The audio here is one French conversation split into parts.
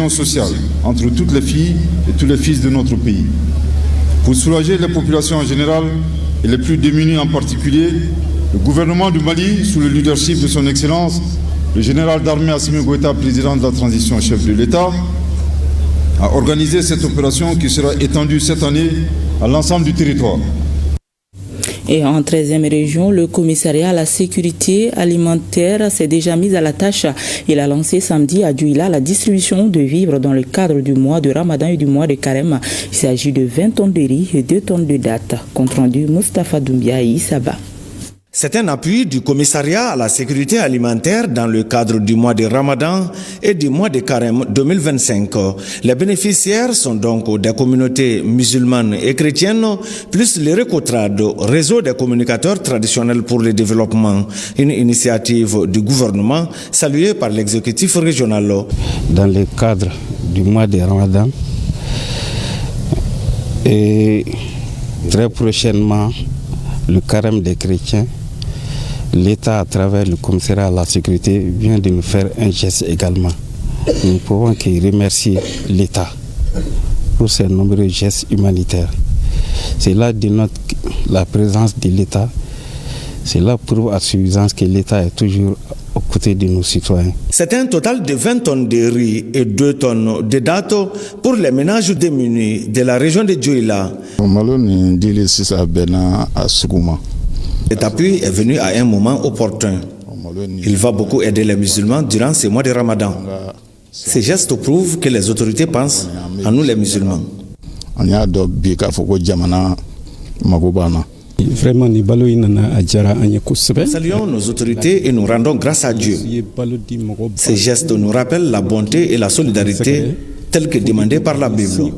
sociale entre toutes les filles et tous les fils de notre pays. Pour soulager les populations en général et les plus démunis en particulier, le gouvernement du Mali, sous le leadership de son Excellence, le général d'armée Assimi Goïta, président de la transition, chef de l'État, a organisé cette opération qui sera étendue cette année à l'ensemble du territoire. Et en 13e région, le commissariat à la sécurité alimentaire s'est déjà mis à la tâche. Il a lancé samedi à Djouila la distribution de vivres dans le cadre du mois de Ramadan et du mois de Carême. Il s'agit de 20 tonnes de riz et 2 tonnes de dattes. Compte rendu Moustapha Doumbia et Issaba. C'est un appui du commissariat à la sécurité alimentaire dans le cadre du mois de Ramadan et du mois de Carême 2025. Les bénéficiaires sont donc des communautés musulmanes et chrétiennes, plus les Recotrade, réseau des communicateurs traditionnels pour le développement, une initiative du gouvernement saluée par l'exécutif régional. Dans le cadre du mois de Ramadan et très prochainement le Carême des chrétiens, l'État, à travers le commissariat à la sécurité, vient de nous faire un geste également. Nous ne pouvons que remercier l'État pour ces nombreux gestes humanitaires. Cela dénote la présence de l'État. Cela prouve à suffisance que l'État est toujours aux côtés de nos citoyens. C'est un total de 20 tonnes de riz et 2 tonnes de dattes pour les ménages démunis de la région de Djouila. Cet appui est venu à un moment opportun. Il va beaucoup aider les musulmans durant ces mois de Ramadan. Ces gestes prouvent que les autorités pensent à nous les musulmans. Vraiment, nous saluons nos autorités et nous rendons grâce à Dieu. Ces gestes nous rappellent la bonté et la solidarité telles que demandées par la Bible.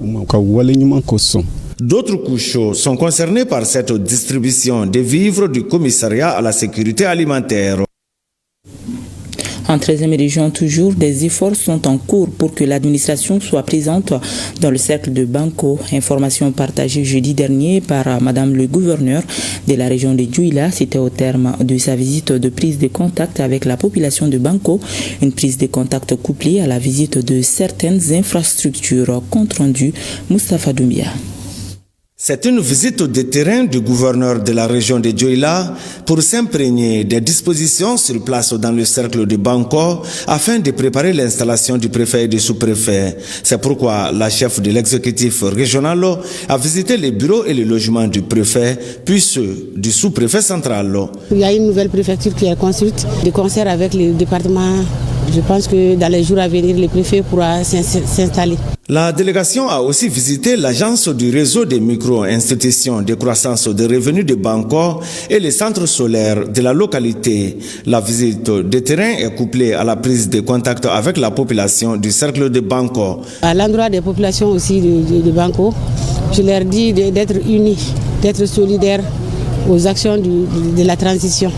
D'autres couches sont concernées par cette distribution des vivres du commissariat à la sécurité alimentaire. En 13e région, toujours, des efforts sont en cours pour que l'administration soit présente dans le cercle de Banko. Information partagée jeudi dernier par Madame le gouverneur de la région de Djouila. C'était au terme de sa visite de prise de contact avec la population de Banko. Une prise de contact couplée à la visite de certaines infrastructures. Compte rendu Moustapha Doumbia. C'est une visite de terrain du gouverneur de la région de Djouila pour s'imprégner des dispositions sur place dans le cercle de Banko afin de préparer l'installation du préfet et du sous-préfet. C'est pourquoi la chef de l'exécutif régional a visité les bureaux et les logements du préfet, puis ceux du sous-préfet central. Il y a une nouvelle préfecture qui est construite de concert avec le département. Je pense que dans les jours à venir, le préfet pourra s'installer. La délégation a aussi visité l'agence du réseau des micro-institutions de croissance des revenus de Banko et les centres solaires de la localité. La visite de terrain est couplée à la prise de contact avec la population du cercle de Banko. À l'endroit des populations aussi de Banko, je leur dis d'être unis, d'être solidaires aux actions de la transition,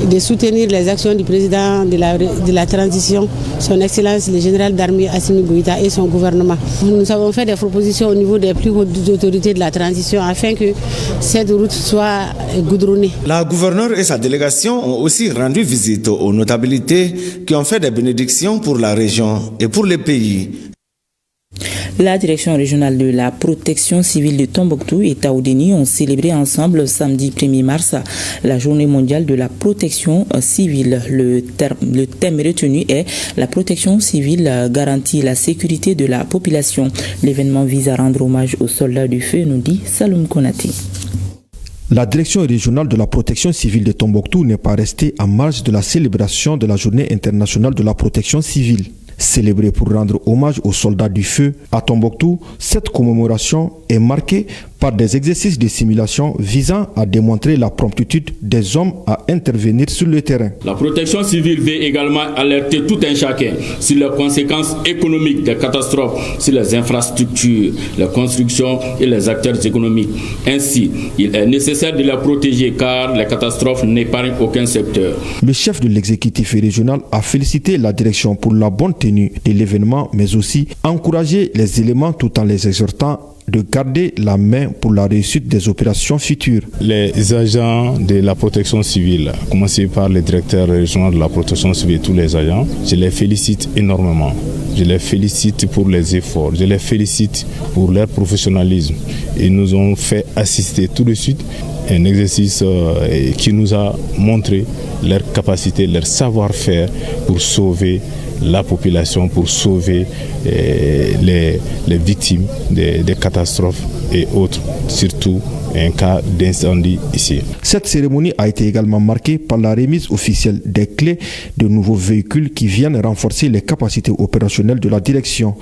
de soutenir les actions du président de la transition, son Excellence le général d'armée Assimi Goïta et son gouvernement. Nous avons fait des propositions au niveau des plus hautes autorités de la transition afin que cette route soit goudronnée. La gouverneure et sa délégation ont aussi rendu visite aux notabilités qui ont fait des bénédictions pour la région et pour le pays. La direction régionale de la protection civile de Tombouctou et Taoudéni ont célébré ensemble samedi 1er mars la journée mondiale de la protection civile. Le thème retenu est la protection civile garantit la sécurité de la population. L'événement vise à rendre hommage aux soldats du feu, nous dit Saloum Konati. La direction régionale de la protection civile de Tombouctou n'est pas restée en marge de la célébration de la journée internationale de la protection civile. Célébrée pour rendre hommage aux soldats du feu à Tombouctou, cette commémoration est marquée par des exercices de simulation visant à démontrer la promptitude des hommes à intervenir sur le terrain. La protection civile veut également alerter tout un chacun sur les conséquences économiques des catastrophes, sur les infrastructures, les constructions et les acteurs économiques. Ainsi, il est nécessaire de les protéger car les catastrophes n'épargnent aucun secteur. Le chef de l'exécutif régional a félicité la direction pour la bonne tenu de l'événement, mais aussi encourager les éléments tout en les exhortant de garder la main pour la réussite des opérations futures. Les agents de la protection civile, à commencer par le directeur régional de la protection civile, tous les agents, je les félicite énormément. Je les félicite pour les efforts, je les félicite pour leur professionnalisme. Ils nous ont fait assister tout de suite à un exercice qui nous a montré leur capacité, leur savoir-faire pour sauver la population, pour sauver les victimes des catastrophes et autres, surtout un cas d'incendie ici. Cette cérémonie a été également marquée par la remise officielle des clés de nouveaux véhicules qui viennent renforcer les capacités opérationnelles de la direction.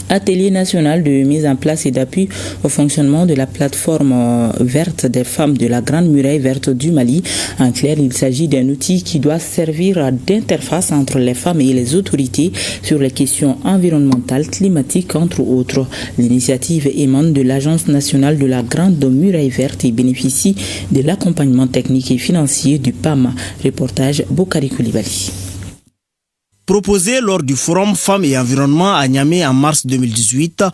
Atelier national de mise en place et d'appui au fonctionnement de la plateforme verte des femmes de la Grande Muraille Verte du Mali. En clair, il s'agit d'un outil qui doit servir d'interface entre les femmes et les autorités sur les questions environnementales, climatiques, entre autres. L'initiative émane de l'Agence nationale de la Grande Muraille Verte et bénéficie de l'accompagnement technique et financier du PAM. Reportage Bokari Koulibaly. Proposé lors du Forum Femmes et Environnement à Niamey en mars 2018,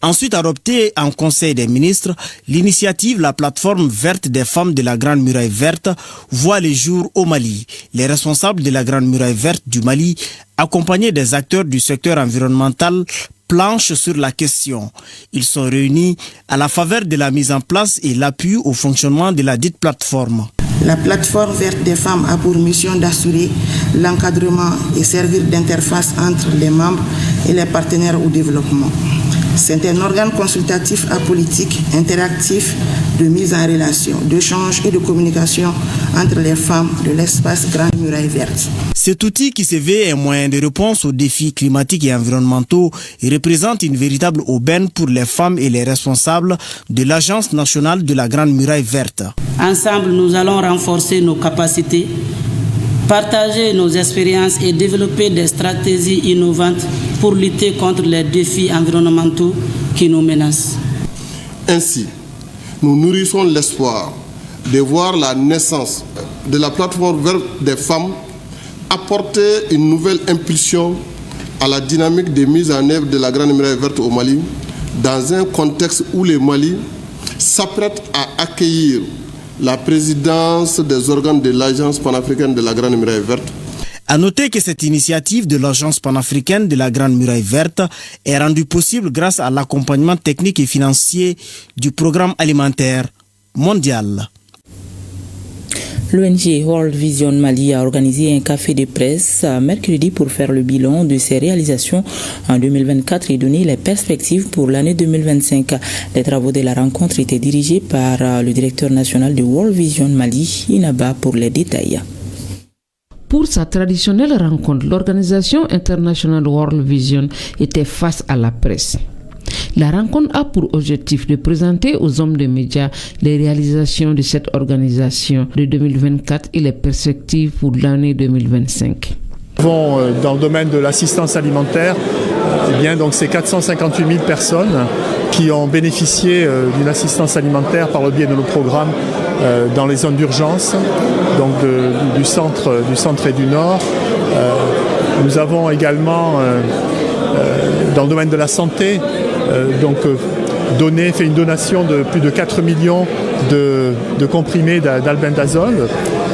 ensuite adopté en Conseil des ministres, l'initiative La plateforme verte des femmes de la Grande Muraille Verte voit les jours au Mali. Les responsables de la Grande Muraille Verte du Mali, accompagnés des acteurs du secteur environnemental, planchent sur la question. Ils sont réunis à la faveur de la mise en place et l'appui au fonctionnement de la dite plateforme. La plateforme verte des femmes a pour mission d'assurer l'encadrement et servir d'interface entre les membres et les partenaires au développement. C'est un organe consultatif apolitique, interactif, de mise en relation, d'échange et de communication entre les femmes de l'espace Grande Muraille Verte. Cet outil qui se veut un moyen de réponse aux défis climatiques et environnementaux représente une véritable aubaine pour les femmes et les responsables de l'Agence nationale de la Grande Muraille Verte. Ensemble, nous allons renforcer nos capacités, partager nos expériences et développer des stratégies innovantes pour lutter contre les défis environnementaux qui nous menacent. Ainsi, nous nourrissons l'espoir de voir la naissance de la plateforme verte des femmes apporter une nouvelle impulsion à la dynamique de mise en œuvre de la Grande Muraille Verte au Mali, dans un contexte où le Mali s'apprête à accueillir la présidence des organes de l'Agence panafricaine de la Grande Muraille Verte. À noter que cette initiative de l'Agence panafricaine de la Grande Muraille Verte est rendue possible grâce à l'accompagnement technique et financier du Programme alimentaire mondial. L'ONG World Vision Mali a organisé un café de presse mercredi pour faire le bilan de ses réalisations en 2024 et donner les perspectives pour l'année 2025. Les travaux de la rencontre étaient dirigés par le directeur national de World Vision Mali, Inaba, pour les détails. Pour sa traditionnelle rencontre, l'organisation internationale World Vision était face à la presse. La rencontre a pour objectif de présenter aux hommes de médias les réalisations de cette organisation de 2024 et les perspectives pour l'année 2025. Dans le domaine de l'assistance alimentaire, donc c'est 458 000 personnes qui ont bénéficié d'une assistance alimentaire par le biais de nos programmes dans les zones d'urgence, donc du centre et du nord. Nous avons également dans le domaine de la santé fait une donation de plus de 4 millions de comprimés d'albendazole,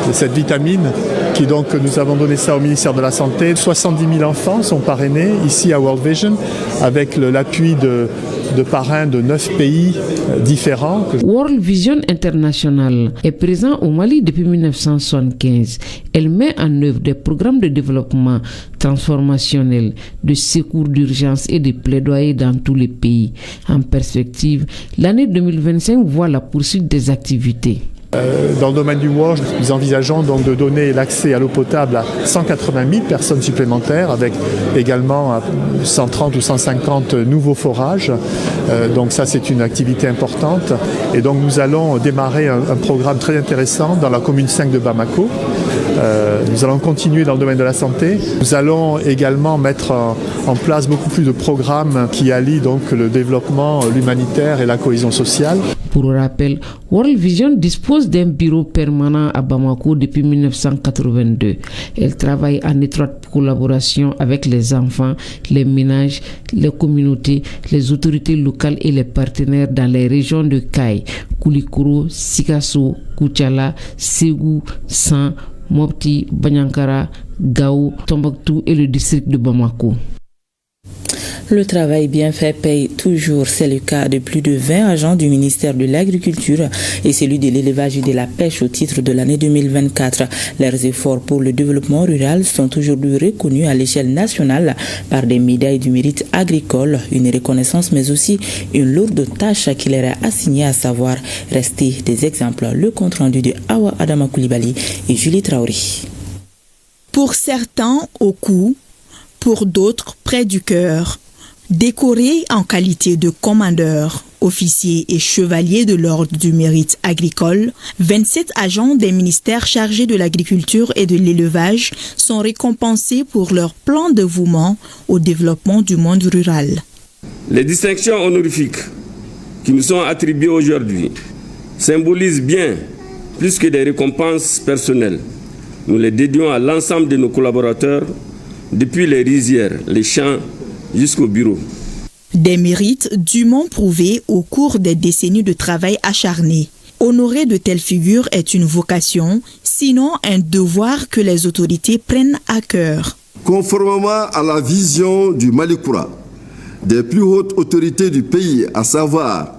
de cette vitamine, qui donc nous avons donné ça au ministère de la Santé. 70 000 enfants sont parrainés ici à World Vision avec l'appui de parrains de 9 pays différents. World Vision International est présent au Mali depuis 1975. Elle met en œuvre des programmes de développement transformationnel, de secours d'urgence et de plaidoyer dans tous les pays. En perspective, l'année 2025 voit la poursuite des activités. Dans le domaine du WASH, nous envisageons donc de donner l'accès à l'eau potable à 180 000 personnes supplémentaires, avec également 130 ou 150 nouveaux forages. Donc ça, c'est une activité importante. Et donc nous allons démarrer un programme très intéressant dans la commune 5 de Bamako, Nous allons continuer dans le domaine de la santé. Nous allons également mettre en place beaucoup plus de programmes qui allient donc le développement, l'humanitaire et la cohésion sociale. Pour rappel, World Vision dispose d'un bureau permanent à Bamako depuis 1982. Elle travaille en étroite collaboration avec les enfants, les ménages, les communautés, les autorités locales et les partenaires dans les régions de Kay, Koulikoro, Sikasso, Koutiala, Ségou, San, Mopti, Banyankara, Gao, Tombouctou et le district de Bamako. Le travail bien fait paye toujours. C'est le cas de plus de 20 agents du ministère de l'Agriculture et celui de l'élevage et de la pêche au titre de l'année 2024. Leurs efforts pour le développement rural sont aujourd'hui reconnus à l'échelle nationale par des médailles du mérite agricole, une reconnaissance mais aussi une lourde tâche qui leur est assignée, à savoir rester des exemples. Le compte rendu de Awa Adama Koulibaly et Julie Traoré. Pour certains, au cou, pour d'autres, près du cœur. Décorés en qualité de commandeurs, officiers et chevaliers de l'ordre du mérite agricole, 27 agents des ministères chargés de l'agriculture et de l'élevage sont récompensés pour leur plein dévouement au développement du monde rural. Les distinctions honorifiques qui nous sont attribuées aujourd'hui symbolisent bien plus que des récompenses personnelles. Nous les dédions à l'ensemble de nos collaborateurs, depuis les rizières, les champs, jusqu'au bureau. Des mérites dûment prouvés au cours des décennies de travail acharné. Honorer de telles figures est une vocation, sinon un devoir que les autorités prennent à cœur. Conformément à la vision du Malikoura, des plus hautes autorités du pays, à savoir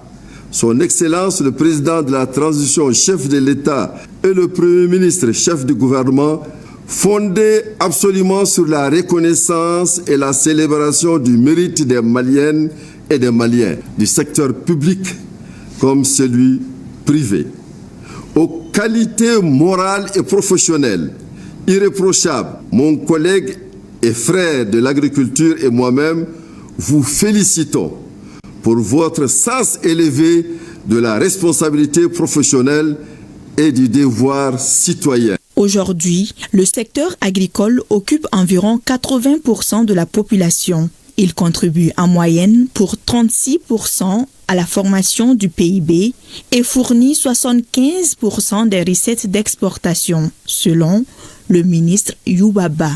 Son Excellence le Président de la Transition, chef de l'État, et le Premier ministre, chef du gouvernement, fondé absolument sur la reconnaissance et la célébration du mérite des Maliennes et des Maliens, du secteur public comme celui privé, aux qualités morales et professionnelles irréprochables. Mon collègue et frère de l'agriculture et moi-même vous félicitons pour votre sens élevé de la responsabilité professionnelle et du devoir citoyen. Aujourd'hui, le secteur agricole occupe environ 80% de la population. Il contribue en moyenne pour 36% à la formation du PIB et fournit 75% des recettes d'exportation, selon le ministre Youbaba.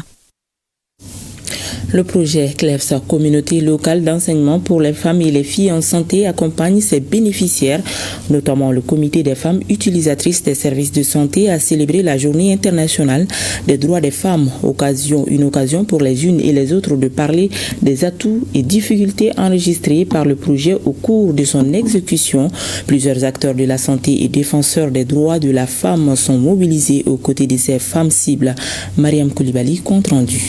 Le projet CLEFS, communauté locale d'enseignement pour les femmes et les filles en santé, accompagne ses bénéficiaires, notamment le comité des femmes utilisatrices des services de santé, a célébré la journée internationale des droits des femmes. Une occasion pour les unes et les autres de parler des atouts et difficultés enregistrés par le projet au cours de son exécution. Plusieurs acteurs de la santé et défenseurs des droits de la femme sont mobilisés aux côtés de ces femmes cibles. Mariam Koulibaly, compte rendu.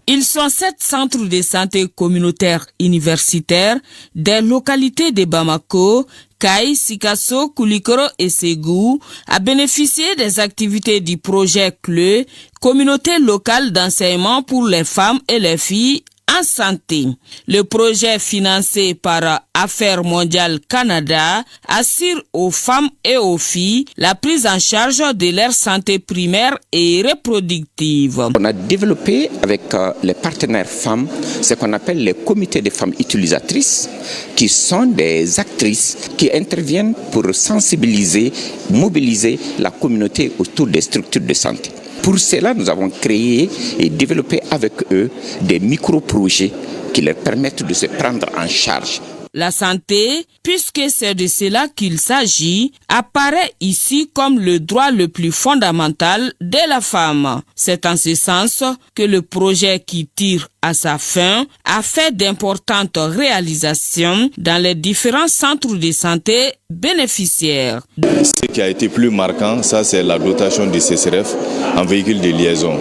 Ils sont 7 centres de santé communautaires universitaires des localités de Bamako, Kay, Sikasso, Koulikoro et Ségou à bénéficier des activités du projet CLE, communauté locale d'enseignement pour les femmes et les filles en santé. Le projet financé par Affaires mondiales Canada assure aux femmes et aux filles la prise en charge de leur santé primaire et reproductive. On a développé avec les partenaires femmes ce qu'on appelle les comités de femmes utilisatrices, qui sont des actrices qui interviennent pour sensibiliser, mobiliser la communauté autour des structures de santé. Pour cela, nous avons créé et développé avec eux des micro-projets qui leur permettent de se prendre en charge. La santé, puisque c'est de cela qu'il s'agit, apparaît ici comme le droit le plus fondamental de la femme. C'est en ce sens que le projet qui tire à sa fin a fait d'importantes réalisations dans les différents centres de santé bénéficiaires. Ce qui a été plus marquant, ça c'est la dotation du CCRF en véhicule de liaison.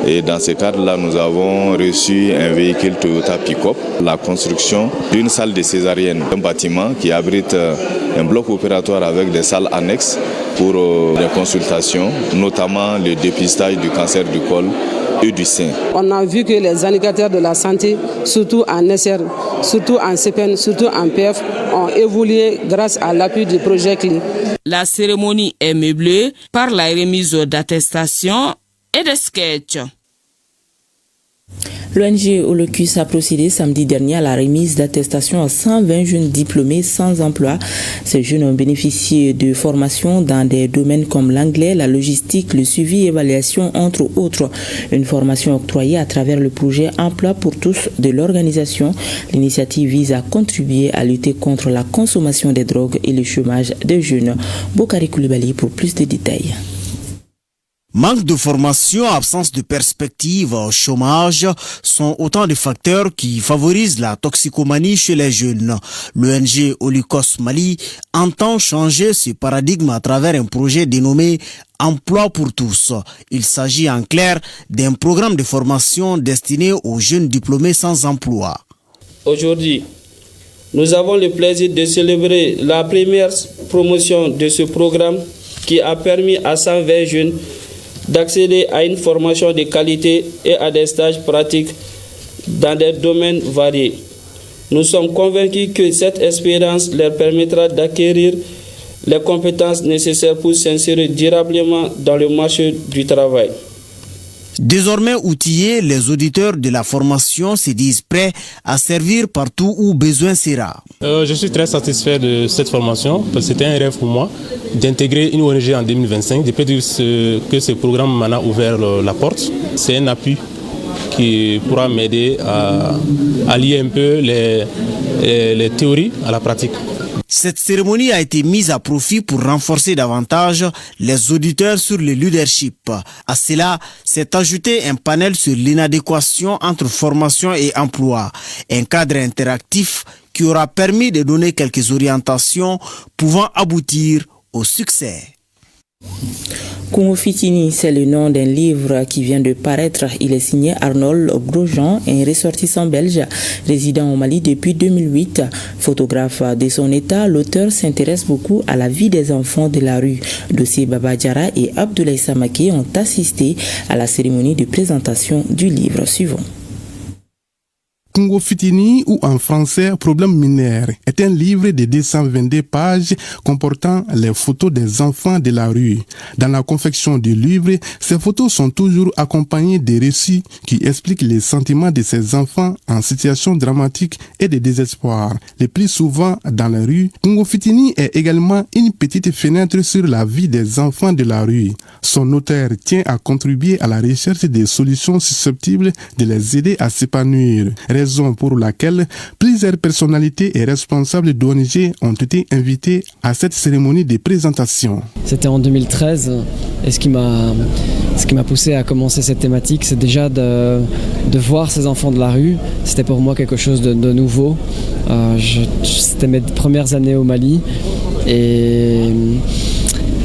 Et dans ce cadre-là, nous avons reçu un véhicule Toyota Pick-up, la construction d'une salle de césarienne, un bâtiment qui abrite un bloc opératoire avec des salles annexes pour les consultations, notamment le dépistage du cancer du col et du sein. On a vu que les indicateurs de la santé, surtout en SR, surtout en CPN, surtout en PF, ont évolué grâce à l'appui du projet CLI. La cérémonie est meublée par la remise d'attestations et de sketchs. L'ONG Holocus a procédé samedi dernier à la remise d'attestations à 120 jeunes diplômés sans emploi. Ces jeunes ont bénéficié de formations dans des domaines comme l'anglais, la logistique, le suivi et évaluation, entre autres. Une formation octroyée à travers le projet Emploi pour tous de l'organisation. L'initiative vise à contribuer à lutter contre la consommation des drogues et le chômage des jeunes. Bokari Koulibaly pour plus de détails. Manque de formation, absence de perspective, chômage sont autant de facteurs qui favorisent la toxicomanie chez les jeunes. L'ONG Holocus Mali entend changer ce paradigme à travers un projet dénommé Emploi pour tous. Il s'agit en clair d'un programme de formation destiné aux jeunes diplômés sans emploi. Aujourd'hui, nous avons le plaisir de célébrer la première promotion de ce programme qui a permis à 120 jeunes d'accéder à une formation de qualité et à des stages pratiques dans des domaines variés. Nous sommes convaincus que cette expérience leur permettra d'acquérir les compétences nécessaires pour s'insérer durablement dans le marché du travail. Désormais outillés, les auditeurs de la formation se disent prêts à servir partout où besoin sera. Je suis très satisfait de cette formation parce que c'était un rêve pour moi d'intégrer une ONG en 2025. Depuis que ce programme m'en a ouvert la porte, c'est un appui qui pourra m'aider à lier un peu les théories à la pratique. Cette cérémonie a été mise à profit pour renforcer davantage les auditeurs sur le leadership. À cela s'est ajouté un panel sur l'inadéquation entre formation et emploi, un cadre interactif qui aura permis de donner quelques orientations pouvant aboutir au succès. Congo Fitini, c'est le nom d'un livre qui vient de paraître. Il est signé Arnold Grosjean, un ressortissant belge résidant au Mali depuis 2008. Photographe de son état, l'auteur s'intéresse beaucoup à la vie des enfants de la rue. Dossier Baba Diarra et Abdoulaye Samake ont assisté à la cérémonie de présentation du livre suivant. Congo Fitini, ou en français Problème mineur, est un livre de 222 pages comportant les photos des enfants de la rue. Dans la confection du livre, ces photos sont toujours accompagnées de récits qui expliquent les sentiments de ces enfants en situation dramatique et de désespoir. Le plus souvent dans la rue, Congo Fitini est également une petite fenêtre sur la vie des enfants de la rue. Son auteur tient à contribuer à la recherche des solutions susceptibles de les aider à s'épanouir. Raison pour laquelle plusieurs personnalités et responsables d'ONG ont été invités à cette cérémonie de présentation. C'était en 2013 et ce qui m'a poussé à commencer cette thématique, c'est déjà de voir ces enfants de la rue. C'était pour moi quelque chose de nouveau. C'était mes premières années au Mali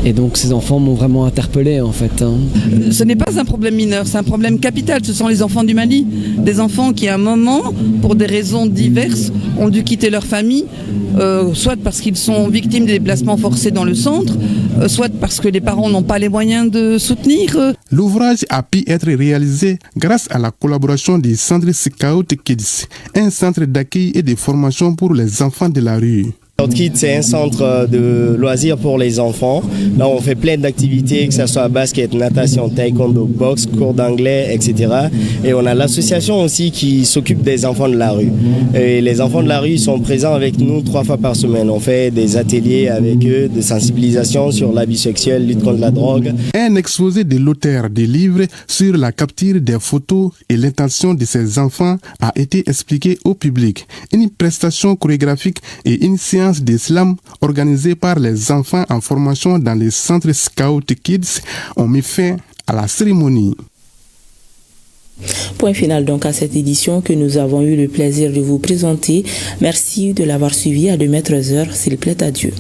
et donc ces enfants m'ont vraiment interpellé en fait. Ce n'est pas un problème mineur, c'est un problème capital. Ce sont les enfants du Mali, des enfants qui à un moment, pour des raisons diverses, ont dû quitter leur famille, soit parce qu'ils sont victimes des déplacements forcés dans le centre, soit parce que les parents n'ont pas les moyens de soutenir. L'ouvrage a pu être réalisé grâce à la collaboration du Centre Scout Kids, un centre d'accueil et de formation pour les enfants de la rue. Kids, c'est un centre de loisirs pour les enfants. Là, on fait plein d'activités, que ce soit basket, natation, taekwondo, boxe, cours d'anglais, etc. Et on a l'association aussi qui s'occupe des enfants de la rue. Et les enfants de la rue sont présents avec nous 3 fois par semaine. On fait des ateliers avec eux de sensibilisation sur l'abus sexuel, lutte contre la drogue. Un exposé de l'auteur des livres sur la capture des photos et l'intention de ces enfants a été expliqué au public. Une prestation chorégraphique et une séance d'islam organisée par les enfants en formation dans les centres Scout Kids ont mis fin à la cérémonie. Point final donc à cette édition que nous avons eu le plaisir de vous présenter. Merci de l'avoir suivi à 2 mètres heure, s'il plaît à Dieu.